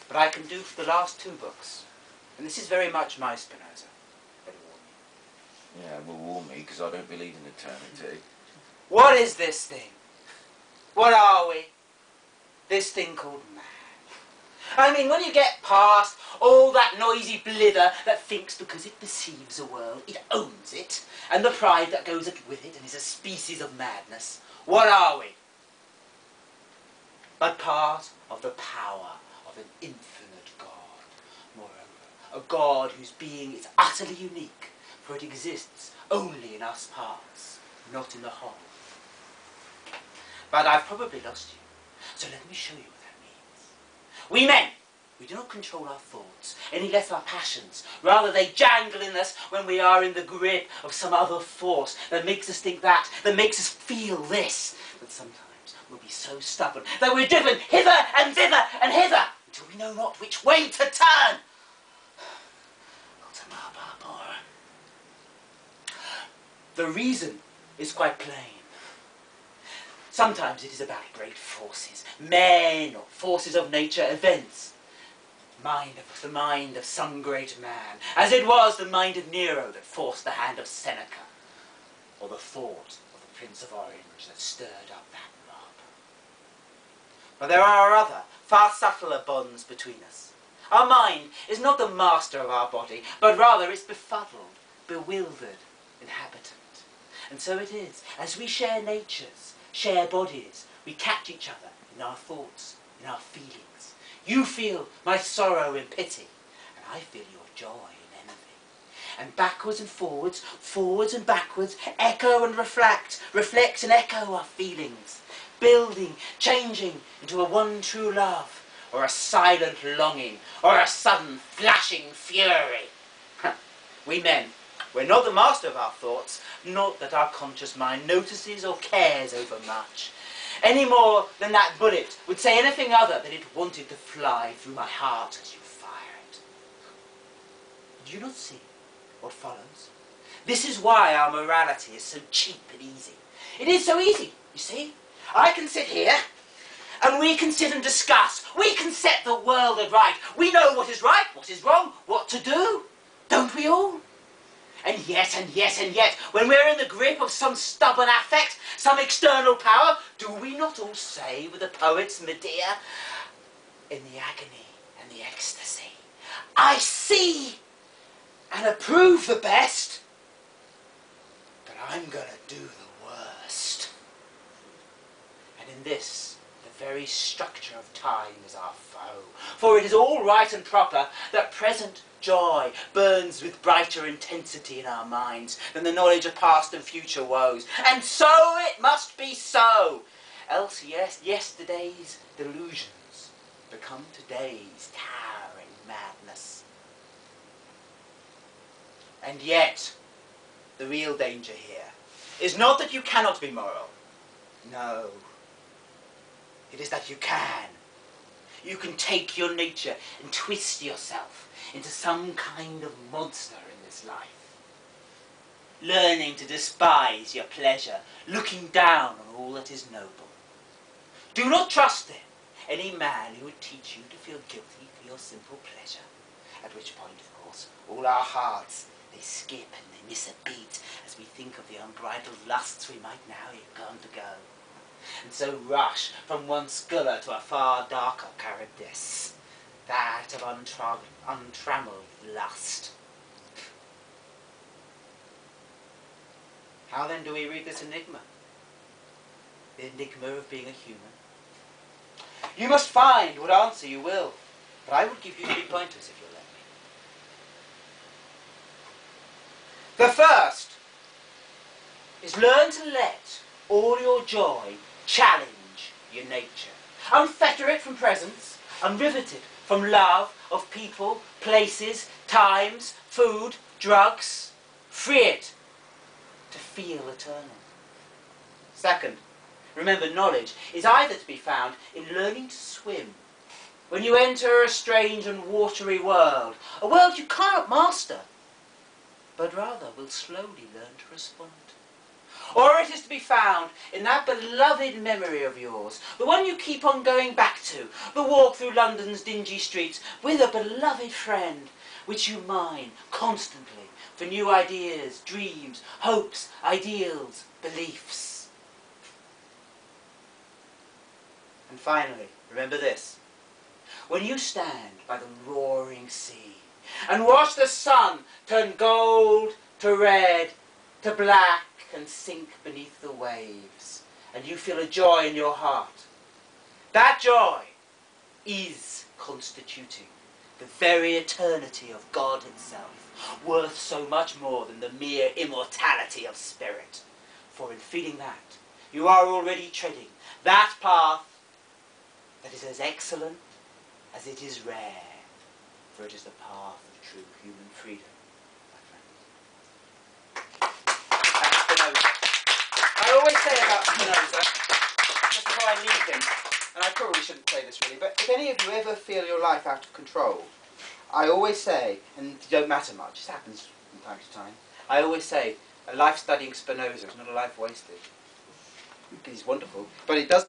but I can do for the last 2 books. And this is very much my Spinoza. Better warn you. Yeah, well, warn me, because I don't believe in eternity. What is this thing? What are we? This thing called man. I mean, when you get past all that noisy blither that thinks because it perceives the world, it owns it, and the pride that goes with it and is a species of madness, what are we? But part of the power of an infinite God. Moreover, a God whose being is utterly unique, for it exists only in us parts, not in the whole. But I've probably lost you, so let me show you what that means. We men, we do not control our thoughts, any less our passions. Rather, they jangle in us when we are in the grip of some other force that makes us think that makes us feel this. But sometimes we'll be so stubborn that we're driven hither and thither and hither until we know not which way to turn. The reason is quite plain. Sometimes it is about great forces, men or forces of nature, events. The mind of some great man, as it was the mind of Nero that forced the hand of Seneca, or the thought of the Prince of Orange that stirred up that mob. But there are other, far subtler bonds between us. Our mind is not the master of our body, but rather its befuddled, bewildered inhabitant. And so it is, as we share natures, share bodies, we catch each other in our thoughts, in our feelings. You feel my sorrow in pity, and I feel your joy in envy. And backwards and forwards, forwards and backwards, echo and reflect and echo our feelings, building, changing into a one true love, or a silent longing, or a sudden flashing fury. We men, we're not the master of our thoughts, not that our conscious mind notices or cares over much, any more than that bullet would say anything other than it wanted to fly through my heart as you fire it. Do you not see what follows? This is why our morality is so cheap and easy. It is so easy, you see. I can sit here, and we can sit and discuss. We can set the world right. We know what is right, what is wrong, what to do. Don't we all? And yet, when we're in the grip of some stubborn affect, some external power, do we not all say with the poet's Medea, in the agony and the ecstasy, I see and approve the best, but I'm going to do the worst. And in this, the very structure of time is our foe. For it is all right and proper that present joy burns with brighter intensity in our minds than the knowledge of past and future woes. And so it must be so. Else, yesterday's delusions become today's towering madness. And yet, the real danger here is not that you cannot be moral. No. It is that you can. You can take your nature and twist yourself into some kind of monster in this life. Learning to despise your pleasure, looking down on all that is noble. Do not trust, then, any man who would teach you to feel guilty for your simple pleasure. At which point, of course, all our hearts, they skip and they miss a beat as we think of the unbridled lusts we might now have undergo. And so rush from one Scylla to a far darker Charybdis, that of untrammeled lust. How then do we read this enigma? The enigma of being a human? You must find what answer you will, but I will give you 3 pointers if you'll let me. The first is learn to let all your joy challenge your nature. Unfetter it from presence, unrivet it from love of people, places, times, food, drugs. Free it to feel eternal. Second, remember knowledge is either to be found in learning to swim. When you enter a strange and watery world, a world you cannot master, but rather will slowly learn to respond. Or it is to be found in that beloved memory of yours, the one you keep on going back to, the walk through London's dingy streets with a beloved friend, which you mine constantly for new ideas, dreams, hopes, ideals, beliefs. And finally, remember this. When you stand by the roaring sea and watch the sun turn gold to red to black and sink beneath the waves, and you feel a joy in your heart, that joy is constituting the very eternity of God himself, worth so much more than the mere immortality of spirit. For in feeling that, you are already treading that path that is as excellent as it is rare, for it is the path of true human freedom, my friends. That's Spinoza. I always say about Spinoza, just before I leave him, and I probably shouldn't say this really, but if any of you ever feel your life out of control, I always say, and it don't matter much, it happens from time to time, I always say, a life studying Spinoza is not a life wasted. He's wonderful, but it does